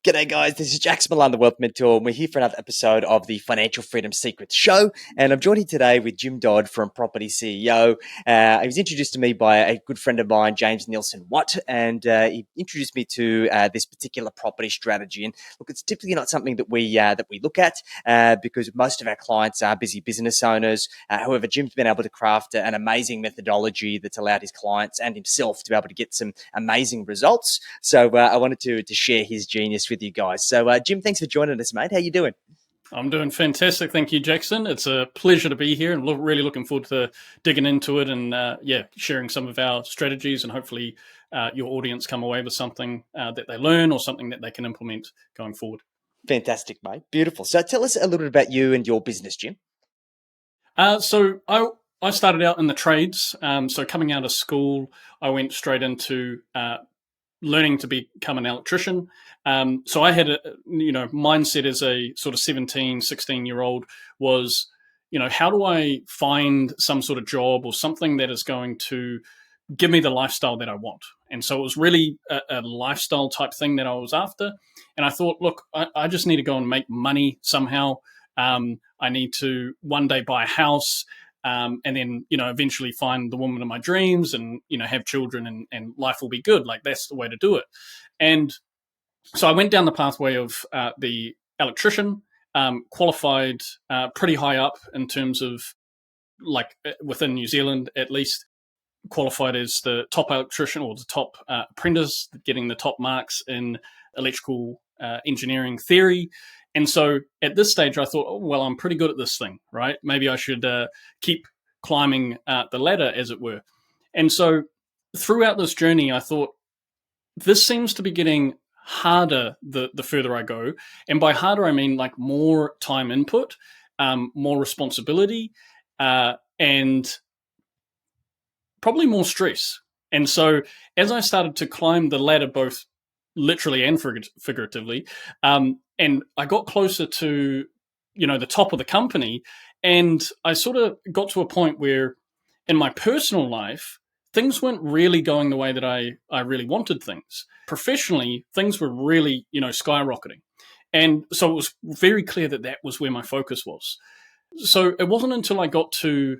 G'day guys, this is Jax Milan, the Wealth Mentor, and we're here for another episode of the Financial Freedom Secrets Show. And I'm joined here today with Jim Dodd from Property CEO. He was introduced to me by a good friend of mine, James Nielsen Watt, and he introduced me to this particular property strategy. And look, it's typically not something that we look at because most of our clients are busy business owners. However, Jim's been able to craft an amazing methodology that's allowed his clients and himself to be able to get some amazing results. So I wanted to share his genius with you guys. So Jim, thanks for joining us, mate. How you doing? I'm doing fantastic. Thank you, Jackson. It's a pleasure to be here and really looking forward to digging into it and sharing some of our strategies, and hopefully your audience come away with something that they learn or something that they can implement going forward. Fantastic, mate. Beautiful. So tell us a little bit about you and your business, Jim. So I started out in the trades. So coming out of school, I went straight into learning to become an electrician. So I had a mindset as a sort of 17, 16-year-old was, how do I find some sort of job or something that is going to give me the lifestyle that I want? And so it was really a lifestyle type thing that I was after. And I thought, look, I just need to go and make money somehow. I need to one day buy a house. And then, eventually find the woman of my dreams and, have children and life will be good. Like, that's the way to do it. And so I went down the pathway of the electrician, qualified pretty high up in terms of, like, within New Zealand, at least, qualified as the top electrician or the top apprentice, getting the top marks in electrical engineering theory. And so at this stage, I thought, oh, well, I'm pretty good at this thing, right? Maybe I should keep climbing the ladder, as it were. And so throughout this journey, I thought, this seems to be getting harder the further I go. And by harder, I mean like more time input, more responsibility, and probably more stress. And so as I started to climb the ladder, both literally and figuratively, and I got closer to, the top of the company, and I sort of got to a point where in my personal life, things weren't really going the way that I really wanted things. Professionally, things were really, skyrocketing. And so it was very clear that was where my focus was. So it wasn't until I got to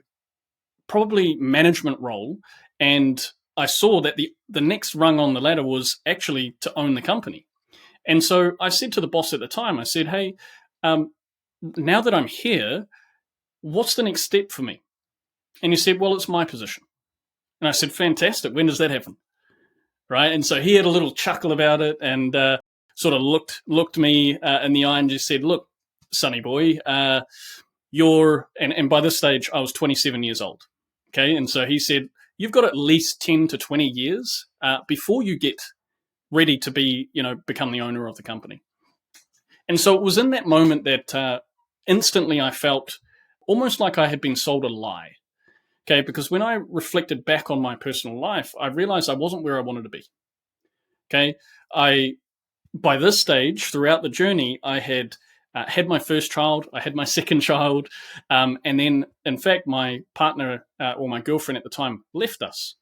probably management role and I saw that the next rung on the ladder was actually to own the company. And so I said to the boss at the time, I said, hey, now that I'm here, what's the next step for me? And he said, well, it's my position. And I said, fantastic. When does that happen? Right. And so he had a little chuckle about it and sort of looked me in the eye and just said, look, sonny boy, you're, and by this stage, I was 27 years old. Okay. And so he said, you've got at least 10 to 20 years before you get ready to be, become the owner of the company. And so it was in that moment that instantly I felt almost like I had been sold a lie. Okay, because when I reflected back on my personal life, I realized I wasn't where I wanted to be. Okay, by this stage, throughout the journey, I had had my first child, I had my second child, and then, in fact, my partner or my girlfriend at the time left us.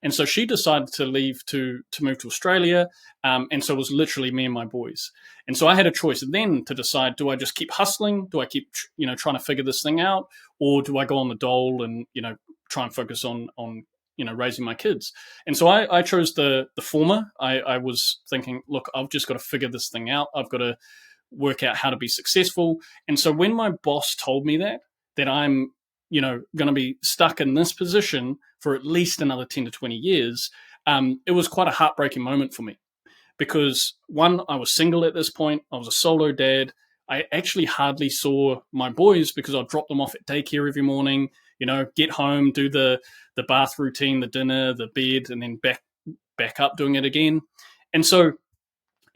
And so she decided to leave to move to Australia, and so it was literally me and my boys. And so I had a choice then to decide, do I just keep hustling? Do I keep, trying to figure this thing out? Or do I go on the dole and, try and focus on raising my kids? And so I chose the former. I was thinking, look, I've just got to figure this thing out. I've got to work out how to be successful. And so when my boss told me that I'm, going to be stuck in this position for at least another 10 to 20 years, it was quite a heartbreaking moment for me. Because one, I was single at this point. I was a solo dad. I actually hardly saw my boys because I'd drop them off at daycare every morning, get home, do the bath routine, the dinner, the bed, and then back up doing it again. And so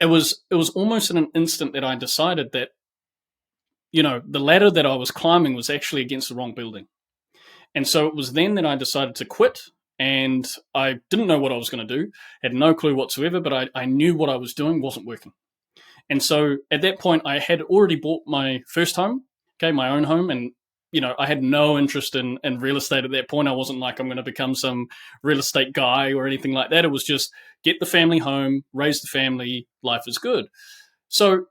it was almost in an instant that I decided that, the ladder that I was climbing was actually against the wrong building. And so it was then that I decided to quit. And I didn't know what I was going to do, had no clue whatsoever, but I knew what I was doing wasn't working. And so at that point, I had already bought my first home, my own home. And, I had no interest in real estate at that point. I wasn't like, I'm going to become some real estate guy or anything like that. It was just get the family home, raise the family, life is good. So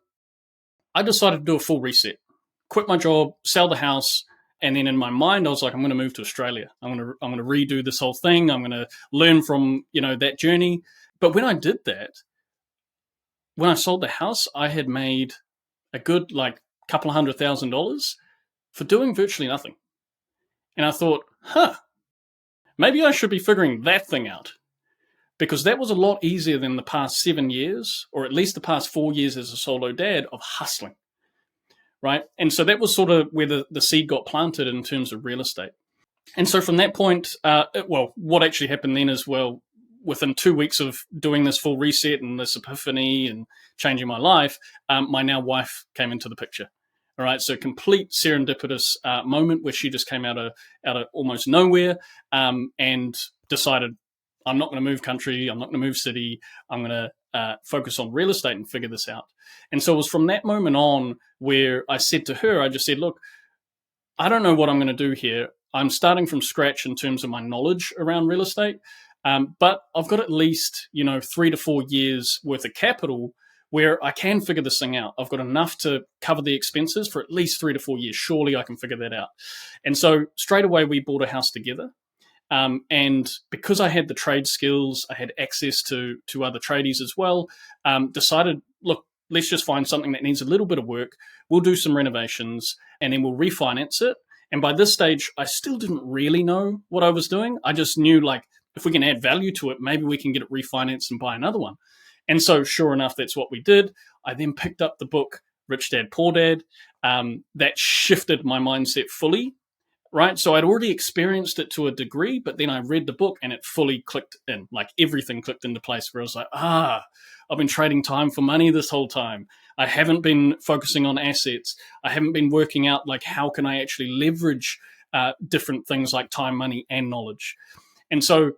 I decided to do a full reset, quit my job, sell the house. And then in my mind, I was like, I'm going to move to Australia. I'm going to redo this whole thing. I'm going to learn from, that journey. But when I did that, when I sold the house, I had made a good, couple of $100,000 for doing virtually nothing. And I thought, maybe I should be figuring that thing out, because that was a lot easier than the past 7 years, or at least the past 4 years as a solo dad, of hustling, right? And so that was sort of where the seed got planted in terms of real estate. And so from that point, what actually happened then is, within 2 weeks of doing this full reset and this epiphany and changing my life, my now wife came into the picture. All right, so complete serendipitous moment where she just came out of almost nowhere, and decided, I'm not going to move country, I'm not going to move city, I'm going to focus on real estate and figure this out. And so it was from that moment on where I said to her, I just said, look, I don't know what I'm going to do here. I'm starting from scratch in terms of my knowledge around real estate, but I've got at least 3 to 4 years worth of capital where I can figure this thing out. I've got enough to cover the expenses for at least 3 to 4 years. Surely I can figure that out. And so straight away we bought a house together. And because I had the trade skills, I had access to other tradies as well, decided, look, let's just find something that needs a little bit of work. We'll do some renovations and then we'll refinance it. And by this stage, I still didn't really know what I was doing. I just knew, if we can add value to it, maybe we can get it refinanced and buy another one. And so sure enough, that's what we did. I then picked up the book, Rich Dad, Poor Dad. That shifted my mindset fully, right? So I'd already experienced it to a degree, but then I read the book and it fully clicked in, everything clicked into place, where I was like, I've been trading time for money this whole time. I haven't been focusing on assets. I haven't been working out, how can I actually leverage different things like time, money, and knowledge. And so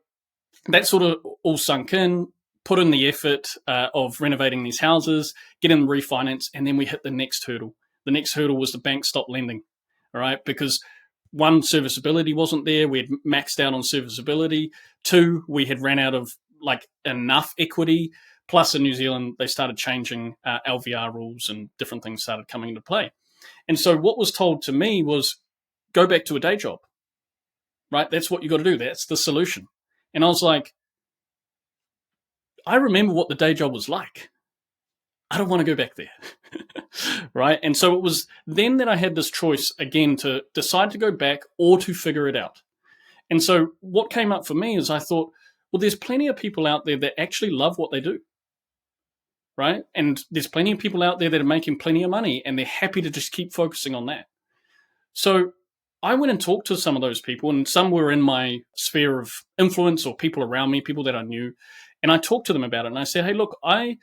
that sort of all sunk in, put in the effort of renovating these houses, getting the refinance, and then we hit the next hurdle. The next hurdle was the bank stopped lending, all right? Because one, serviceability wasn't there. We had maxed out on serviceability. Two, we had ran out of enough equity. Plus in New Zealand, they started changing LVR rules and different things started coming into play. And so what was told to me was, go back to a day job, right? That's what you got to do. That's the solution. And I was like, I remember what the day job was like. I don't want to go back there, right? And so it was then that I had this choice again to decide to go back or to figure it out. And so what came up for me is I thought, well, there's plenty of people out there that actually love what they do, right? And there's plenty of people out there that are making plenty of money and they're happy to just keep focusing on that. So I went and talked to some of those people, and some were in my sphere of influence or people around me, people that I knew. And I talked to them about it. And I said, hey, look, I'm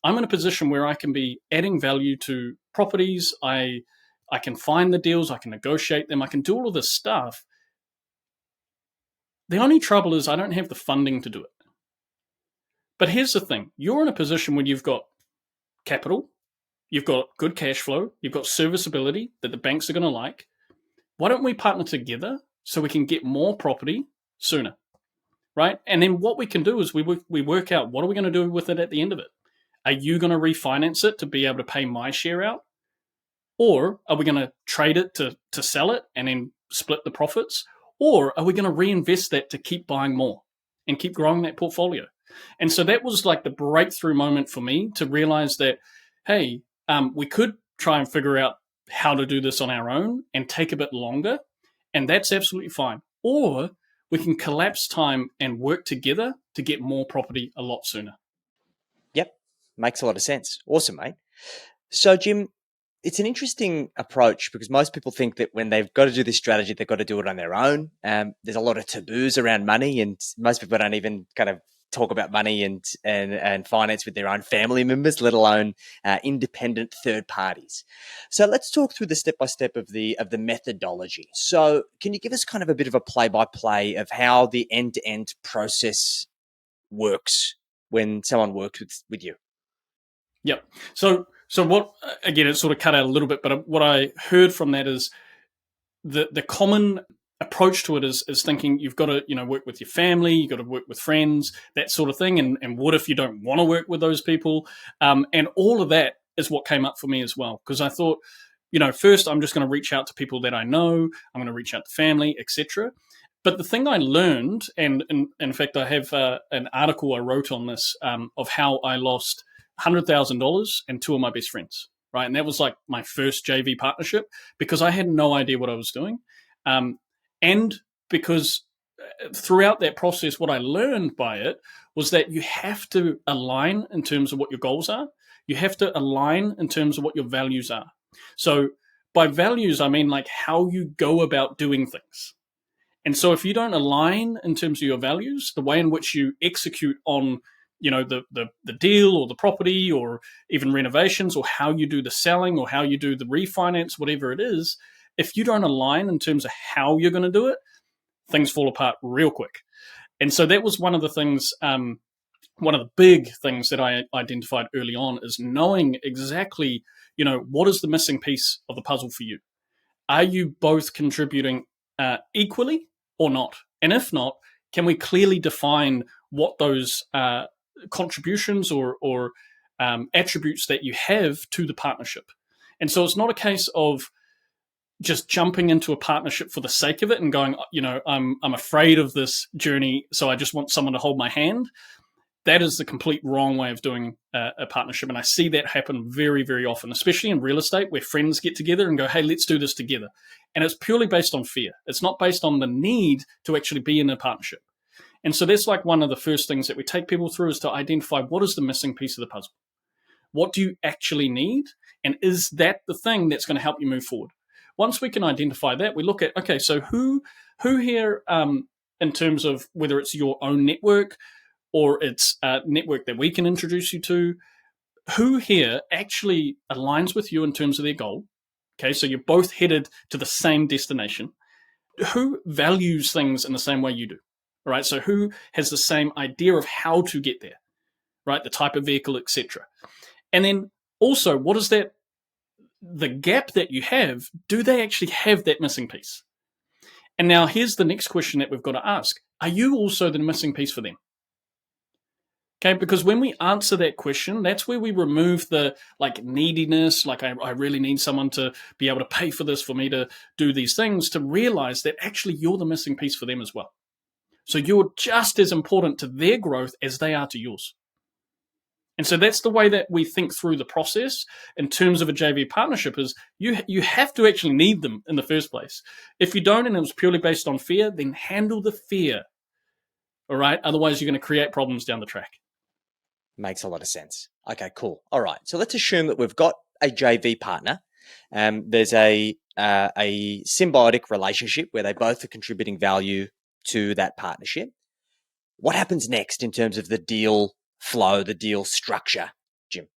in a position where I can be adding value to properties. I can find the deals. I can negotiate them. I can do all of this stuff. The only trouble is I don't have the funding to do it. But here's the thing. You're in a position where you've got capital, you've got good cash flow, you've got serviceability that the banks are going to like. Why don't we partner together so we can get more property sooner, right? And then what we can do is we work out, what are we going to do with it at the end of it? Are you going to refinance it to be able to pay my share out? Or are we going to trade it to sell it and then split the profits? Or are we going to reinvest that to keep buying more and keep growing that portfolio? And so that was the breakthrough moment for me to realize that, hey, we could try and figure out how to do this on our own and take a bit longer, and that's absolutely fine. Or we can collapse time and work together to get more property a lot sooner. Yep, makes a lot of sense. Awesome, mate. So, Jim, it's an interesting approach because most people think that when they've got to do this strategy, they've got to do it on their own. There's a lot of taboos around money, and most people don't even kind of talk about money and finance with their own family members, let alone independent third parties. So let's talk through the step-by-step of the methodology. So can you give us kind of a bit of a play-by-play of how the end-to-end process works when someone works with you? Yep. So what, again, it sort of cut out a little bit, but what I heard from that is the common approach to it is thinking you've got to work with your family, you've got to work with friends, that sort of thing, and what if you don't want to work with those people, and all of that is what came up for me as well, because I thought, first I'm just going to reach out to people that I know. I'm going to reach out to family, etc. But the thing I learned, and in fact, I have an article I wrote on this, of how I lost $100,000 and two of my best friends, right? And that was like my first JV partnership because I had no idea what I was doing. And because throughout that process, what I learned by it was that you have to align in terms of what your goals are. You have to align in terms of what your values are. So by values, I mean like how you go about doing things. And so if you don't align in terms of your values, the way in which you execute on, the deal or the property or even renovations, or how you do the selling or how you do the refinance, whatever it is, if you don't align in terms of how you're going to do it, things fall apart real quick. And so that was one of the things, one of the big things that I identified early on is knowing exactly, what is the missing piece of the puzzle for you? Are you both contributing equally or not? And if not, can we clearly define what those contributions or attributes that you have to the partnership? And so it's not a case of just jumping into a partnership for the sake of it and going, I'm afraid of this journey, so I just want someone to hold my hand. That is the complete wrong way of doing a partnership. And I see that happen very, very often, especially in real estate where friends get together and go, hey, let's do this together. And it's purely based on fear. It's not based on the need to actually be in a partnership. And so that's like one of the first things that we take people through is to identify what is the missing piece of the puzzle. What do you actually need? And is that the thing that's going to help you move forward? Once we can identify that, we look at, okay, so who here, in terms of whether it's your own network or it's a network that we can introduce you to, who here actually aligns with you in terms of their goal? Okay, so you're both headed to the same destination. Who values things in the same way you do? All right, so who has the same idea of how to get there, right? The type of vehicle, etc. And then also, what is that, the gap that you have, do they actually have that missing piece? And now here's the next question that we've got to ask. Are you also the missing piece for them? Okay, because when we answer that question, that's where we remove the neediness, I really need someone to be able to pay for this for me to do these things, to realize that actually you're the missing piece for them as well. So you're just as important to their growth as they are to yours. And so that's the way that we think through the process in terms of a JV partnership is you have to actually need them in the first place. If you don't and it was purely based on fear, then handle the fear. All right? Otherwise, you're going to create problems down the track. Makes a lot of sense. Okay, cool. All right. So let's assume that we've got a JV partner. There's a symbiotic relationship where they both are contributing value to that partnership. What happens next in terms of the deal flow, the deal structure, Jim?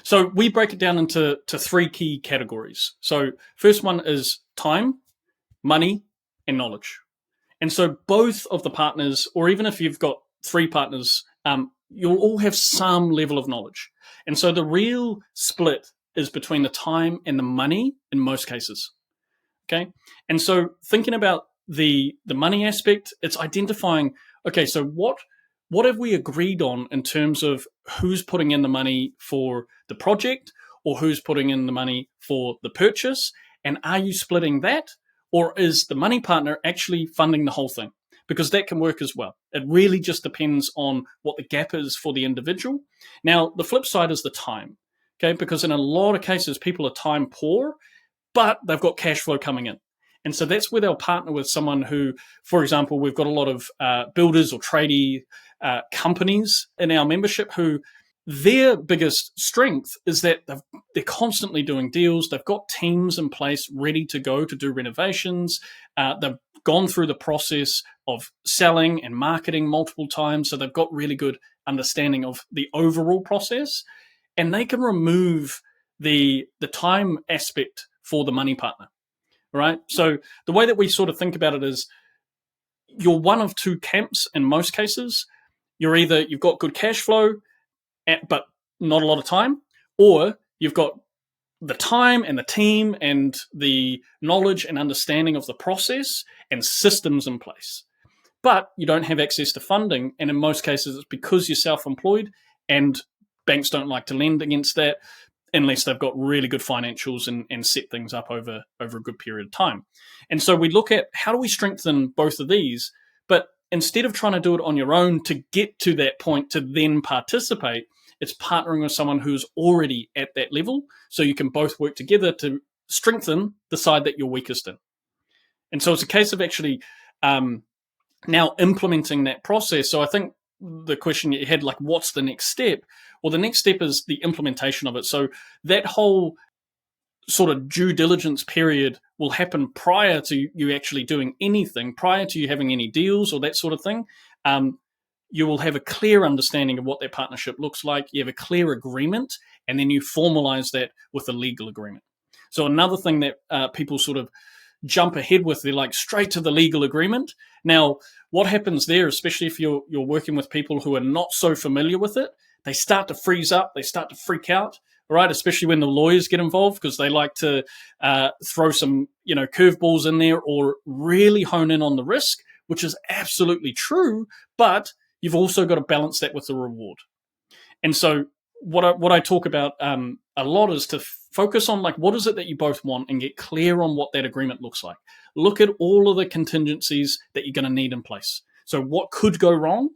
So we break it down into three key categories. So first one is time, money, and knowledge. And so both of the partners, or even if you've got three partners, you'll all have some level of knowledge. And so the real split is between the time and the money in most cases. Okay. And so thinking about the money aspect, it's identifying, okay, so what have we agreed on in terms of who's putting in the money for the project or who's putting in the money for the purchase? And are you splitting that? Or is the money partner actually funding the whole thing? Because that can work as well. It really just depends on what the gap is for the individual. Now, the flip side is the time, okay? Because in a lot of cases, people are time poor, but they've got cash flow coming in. And so that's where they'll partner with someone who, for example, we've got a lot of builders or tradie companies in our membership who their biggest strength is that they're constantly doing deals. They've got teams in place ready to go to do renovations. They've gone through the process of selling and marketing multiple times. So they've got really good understanding of the overall process, and they can remove the time aspect for the money partner, right? So the way that we sort of think about it is you're one of two camps in most cases. You're either you've got good cash flow, but not a lot of time, or you've got the time and the team and the knowledge and understanding of the process and systems in place. But you don't have access to funding, and in most cases it's because you're self-employed and banks don't like to lend against that. unless they've got really good financials and set things up over a good period of time. And so we look at how do we strengthen both of these, but instead of trying to do it on your own to get to that point to then participate, it's partnering with someone who's already at that level, so you can both work together to strengthen the side that you're weakest in. And so it's a case of actually now implementing that process. So I think the question you had, like, what's the next step? Well, the next step is the implementation of it. So that whole sort of due diligence period will happen prior to you actually doing anything, prior to you having any deals or that sort of thing. You will have a clear understanding of what that partnership looks like. You have a clear agreement, and then you formalize that with a legal agreement. So another thing that people sort of jump ahead with, they're like straight to the legal agreement. Now, what happens there, especially if you're working with people who are not so familiar with it, they start to freeze up, they start to freak out, right? Especially when the lawyers get involved, because they like to throw some, curveballs in there or really hone in on the risk, which is absolutely true, but you've also got to balance that with the reward. And so what I talk about a lot is to focus on, like, what is it that you both want, and get clear on what that agreement looks like. Look at all of the contingencies that you're going to need in place. So what could go wrong,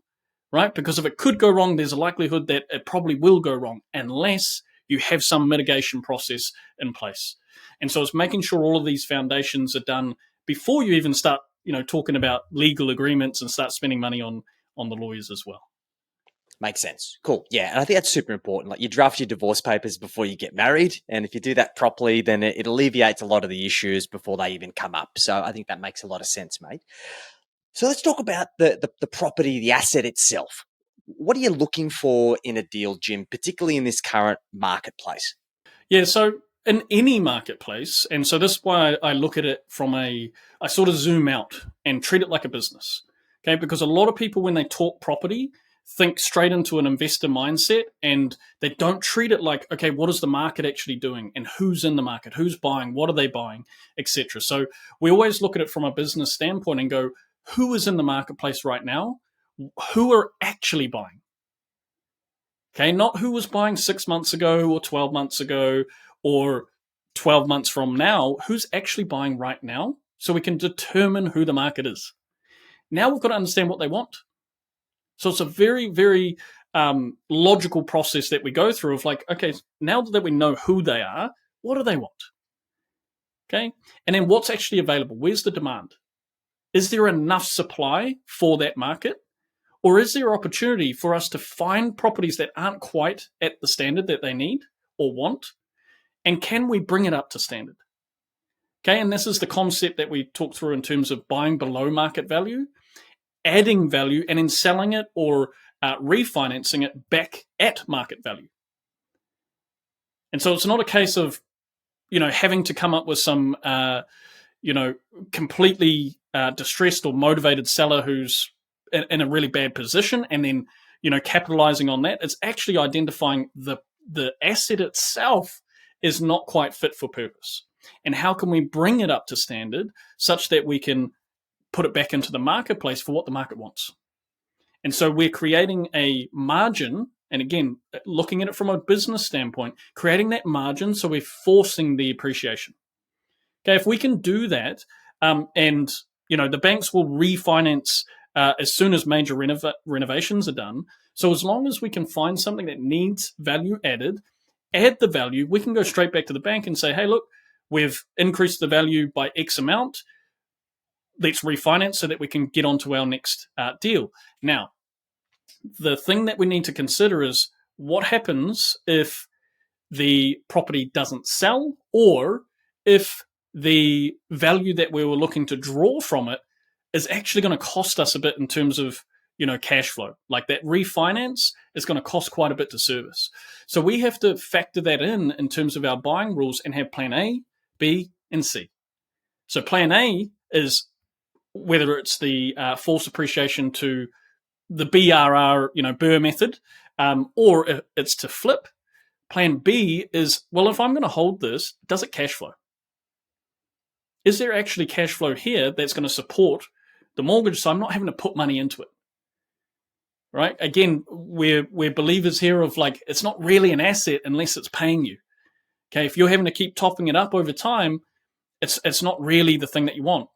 right? Because if it could go wrong, there's a likelihood that it probably will go wrong unless you have some mitigation process in place. And so it's making sure all of these foundations are done before you even start, talking about legal agreements and start spending money on the lawyers as well. Makes sense. Cool. Yeah. And I think that's super important. Like, you draft your divorce papers before you get married. And if you do that properly, then it alleviates a lot of the issues before they even come up. So I think that makes a lot of sense, mate. So let's talk about the property, the asset itself. What are you looking for in a deal, Jim, particularly in this current marketplace? Yeah. So in any marketplace, and so this is why I look at it I sort of zoom out and treat it like a business. Okay. Because a lot of people, when they talk property, think straight into an investor mindset, and they don't treat it like, okay, what is the market actually doing, and who's in the market, who's buying, what are they buying, etc. So we always look at it from a business standpoint and go, who is in the marketplace right now? Who are actually buying? Okay, not who was buying 6 months ago or 12 months ago or 12 months from now. Who's actually buying right now, so we can determine who the market is. Now we've got to understand what they want. So it's a very, very logical process that we go through of, like, okay, now that we know who they are, what do they want? Okay. And then what's actually available? Where's the demand? Is there enough supply for that market? Or is there opportunity for us to find properties that aren't quite at the standard that they need or want? And can we bring it up to standard? Okay. And this is the concept that we talked through in terms of buying below market value, adding value, and then selling it or refinancing it back at market value. And so it's not a case of, having to come up with some, completely distressed or motivated seller who's in a really bad position and then, capitalizing on that. It's actually identifying the asset itself is not quite fit for purpose. And how can we bring it up to standard such that we can put it back into the marketplace for what the market wants? And so we're creating a margin, and again, looking at it from a business standpoint, creating that margin, so we're forcing the appreciation. Okay, if we can do that, and the banks will refinance as soon as major renovations are done. So as long as we can find something that needs value added, add the value, we can go straight back to the bank and say, hey, look, we've increased the value by X amount. Let's refinance so that we can get onto our next deal. Now, the thing that we need to consider is what happens if the property doesn't sell, or if the value that we were looking to draw from it is actually going to cost us a bit in terms of, cash flow. Like, that refinance is going to cost quite a bit to service. So we have to factor that in terms of our buying rules and have plan A, B, and C. So plan A is whether it's the forced appreciation to the BRR, BRRRR method, or it's to flip. Plan B is, well, if I'm going to hold this, does it cash flow? Is there actually cash flow here that's going to support the mortgage, so I'm not having to put money into it? Right? Again, we're believers here of, like, it's not really an asset unless it's paying you. Okay, if you're having to keep topping it up over time, it's not really the thing that you want.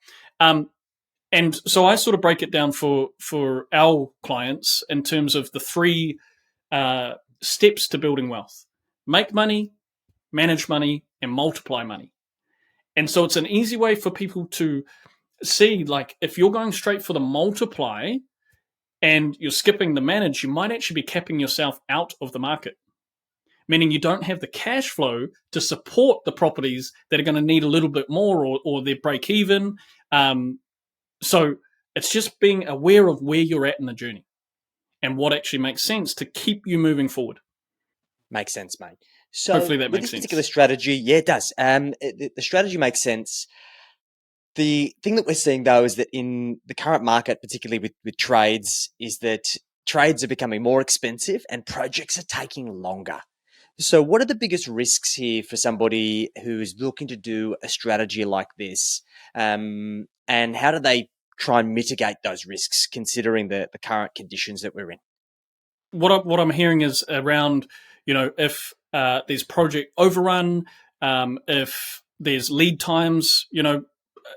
And so I sort of break it down for our clients in terms of the three steps to building wealth: make money, manage money, and multiply money. And so it's an easy way for people to see, like, if you're going straight for the multiply and you're skipping the manage, you might actually be capping yourself out of the market, meaning you don't have the cash flow to support the properties that are going to need a little bit more, or they break even. So it's just being aware of where you're at in the journey and what actually makes sense to keep you moving forward. Makes sense, mate. So Hopefully that with makes this particular sense. strategy, yeah, it does. The strategy makes sense. The thing that we're seeing, though, is that in the current market, particularly with trades, is that trades are becoming more expensive and projects are taking longer. So, what are the biggest risks here for somebody who's looking to do a strategy like this? And how do they try and mitigate those risks, considering the current conditions that we're in? What I'm hearing is around, if there's project overrun, if there's lead times,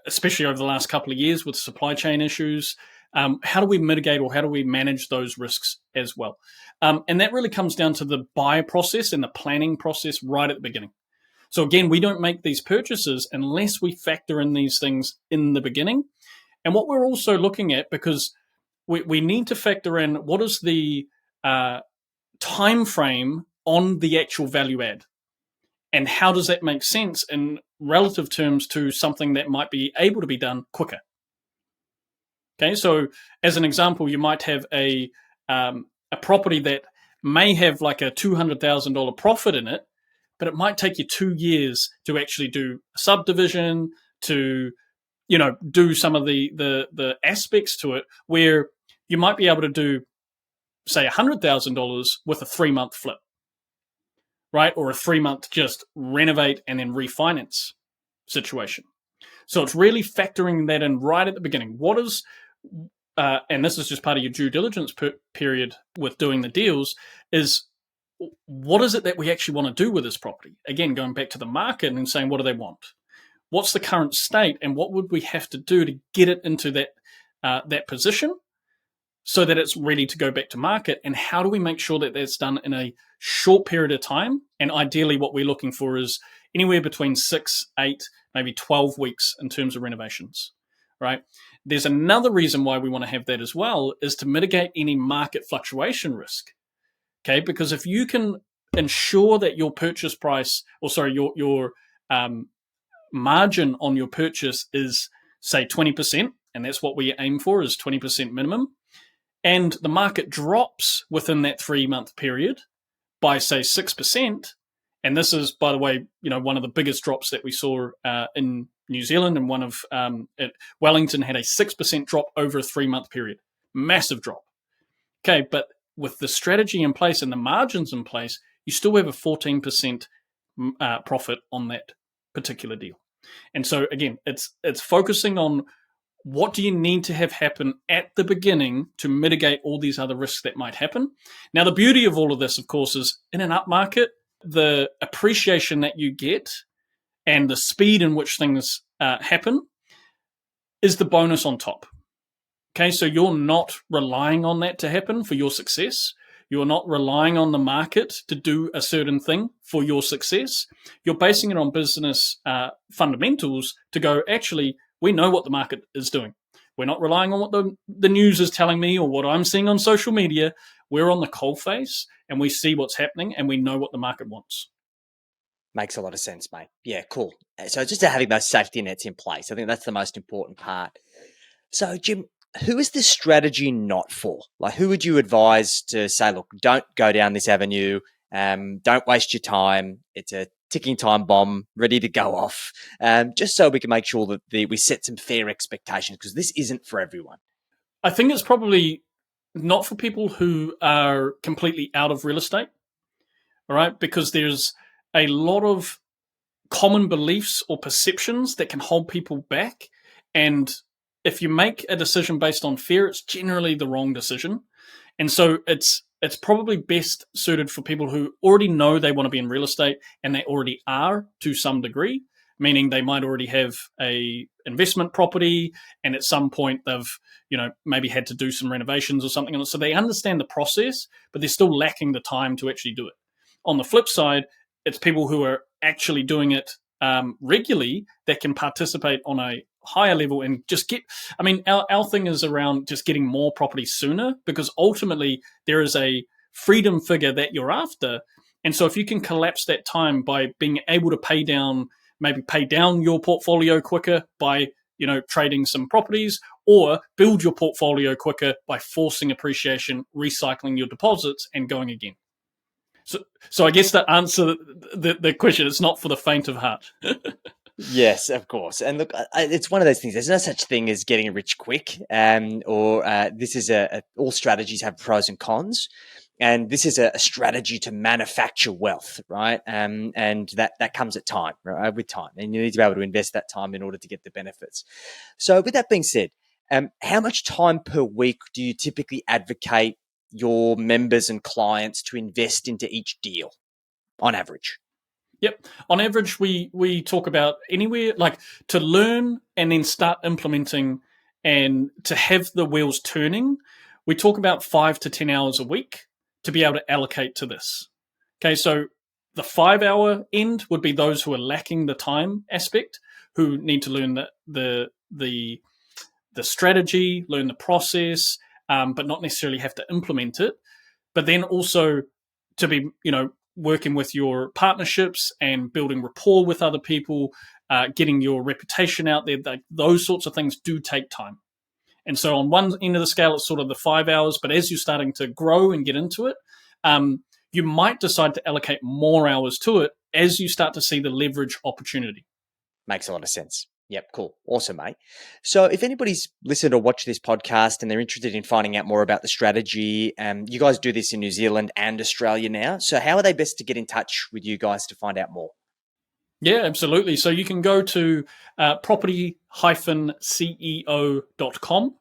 especially over the last couple of years with supply chain issues, how do we mitigate or how do we manage those risks as well? And that really comes down to the buy process and the planning process right at the beginning. So again, we don't make these purchases unless we factor in these things in the beginning. And what we're also looking at, because we need to factor in what is the time frame on the actual value add, and how does that make sense in relative terms to something that might be able to be done quicker. Okay, so as an example, you might have a property that may have like a $200,000 profit in it, but it might take you 2 years to actually do a subdivision, to do some of the aspects to it, where you might be able to do, say, $100,000 with a 3-month flip, right? Or a 3-month just renovate and then refinance situation. So it's really factoring that in right at the beginning. What is, and this is just part of your due diligence period with doing the deals, is what is it that we actually want to do with this property? Again, going back to the market and saying, what do they want? What's the current state, and what would we have to do to get it into that position so that it's ready to go back to market? And how do we make sure that that's done in a short period of time? And ideally, what we're looking for is anywhere between 6, 8, maybe 12 weeks in terms of renovations, right? There's another reason why we want to have that as well, is to mitigate any market fluctuation risk. Okay, because if you can ensure that your purchase price, or sorry, your margin on your purchase is, say, 20%, and that's what we aim for, is 20% minimum, and the market drops within that 3-month period by, say, 6%, and this is, by the way, one of the biggest drops that we saw in New Zealand, and one of Wellington had a 6% drop over a 3-month period. Massive drop. Okay, but with the strategy in place and the margins in place, you still have a 14% profit on that particular deal. And so again, it's focusing on what do you need to have happen at the beginning to mitigate all these other risks that might happen. Now, the beauty of all of this, of course, is in an up market, the appreciation that you get and the speed in which things happen is the bonus on top. Okay, so you're not relying on that to happen for your success. You're not relying on the market to do a certain thing for your success. You're basing it on business fundamentals to go, actually, we know what the market is doing. We're not relying on what the news is telling me or what I'm seeing on social media. We're on the coalface and we see what's happening and we know what the market wants. Makes a lot of sense, mate. Yeah, cool. So just having those safety nets in place, I think that's the most important part. So, Jim, who is this strategy not for? Like, who would you advise to say, look, don't go down this avenue, don't waste your time. It's a ticking time bomb ready to go off, just so we can make sure that we set some fair expectations, because this isn't for everyone. I think it's probably not for people who are completely out of real estate, all right? Because there's a lot of common beliefs or perceptions that can hold people back. And if you make a decision based on fear, it's generally the wrong decision. And so it's it's probably best suited for people who already know they want to be in real estate and they already are to some degree, meaning they might already have a investment property and at some point they've, maybe had to do some renovations or something. And so they understand the process, but they're still lacking the time to actually do it. On the flip side, it's people who are actually doing it regularly that can participate on a higher level and just get, our thing is around just getting more property sooner, because ultimately there is a freedom figure that you're after. And so if you can collapse that time by being able to pay down your portfolio quicker by, trading some properties, or build your portfolio quicker by forcing appreciation, recycling your deposits and going again. So I guess to answer the question, it's not for the faint of heart. Yes, of course. And look, it's one of those things. There's no such thing as getting rich quick, or this is all strategies have pros and cons. And this is a strategy to manufacture wealth, right? And that comes at time, right? With time. And you need to be able to invest that time in order to get the benefits. So with that being said, how much time per week do you typically advocate your members and clients to invest into each deal on average? Yep. On average, we talk about anywhere like to learn and then start implementing and to have the wheels turning. We talk about 5 to 10 hours a week to be able to allocate to this. Okay, so the 5-hour end would be those who are lacking the time aspect, who need to learn the strategy, learn the process, but not necessarily have to implement it. But then also to be, working with your partnerships and building rapport with other people, getting your reputation out there. Those sorts of things do take time. And so on one end of the scale, it's sort of the 5 hours. But as you're starting to grow and get into it, you might decide to allocate more hours to it as you start to see the leverage opportunity. Makes a lot of sense. Yep, cool. Awesome, mate. So if anybody's listened or watched this podcast and they're interested in finding out more about the strategy, you guys do this in New Zealand and Australia now. So how are they best to get in touch with you guys to find out more? Yeah, absolutely. So you can go to property-ceo.com,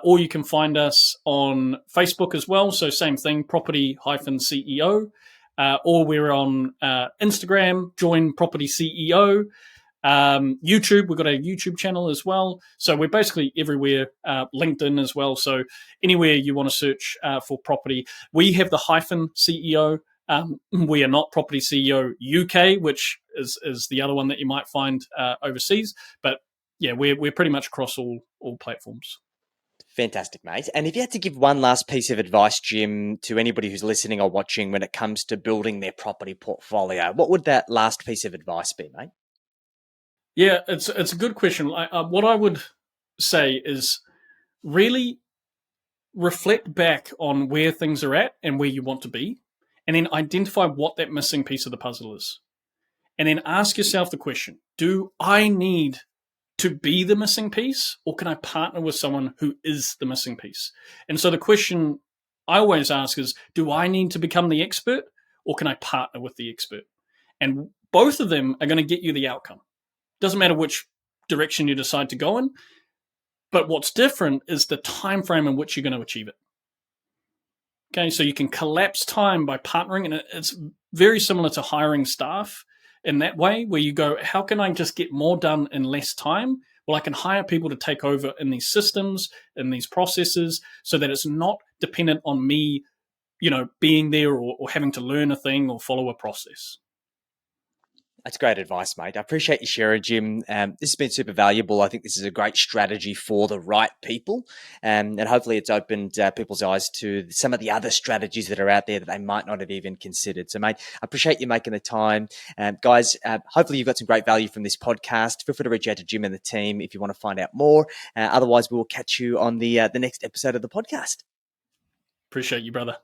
or you can find us on Facebook as well. So same thing, property-ceo, or we're on Instagram, join Property CEO. YouTube, we've got a YouTube channel as well. So we're basically everywhere, LinkedIn as well. So anywhere you want to search for property, we have the -CEO. We are not Property CEO UK, which is the other one that you might find overseas. But yeah, we're pretty much across all platforms. Fantastic, mate. And if you had to give one last piece of advice, Jim, to anybody who's listening or watching when it comes to building their property portfolio, what would that last piece of advice be, mate? Yeah, it's a good question. What I would say is really reflect back on where things are at and where you want to be, and then identify what that missing piece of the puzzle is. And then ask yourself the question, do I need to be the missing piece, or can I partner with someone who is the missing piece? And so the question I always ask is, do I need to become the expert, or can I partner with the expert? And both of them are going to get you the outcome. Doesn't matter which direction you decide to go in, but what's different is the time frame in which you're going to achieve it. Okay, so you can collapse time by partnering, and it's very similar to hiring staff in that way, where you go, how can I just get more done in less time? Well, I can hire people to take over in these systems, in these processes, so that it's not dependent on me, being there or having to learn a thing or follow a process. That's great advice, mate. I appreciate you sharing, Jim. This has been super valuable. I think this is a great strategy for the right people. And hopefully it's opened people's eyes to some of the other strategies that are out there that they might not have even considered. So, mate, I appreciate you making the time. Guys, hopefully you've got some great value from this podcast. Feel free to reach out to Jim and the team if you want to find out more. Otherwise, we will catch you on the next episode of the podcast. Appreciate you, brother.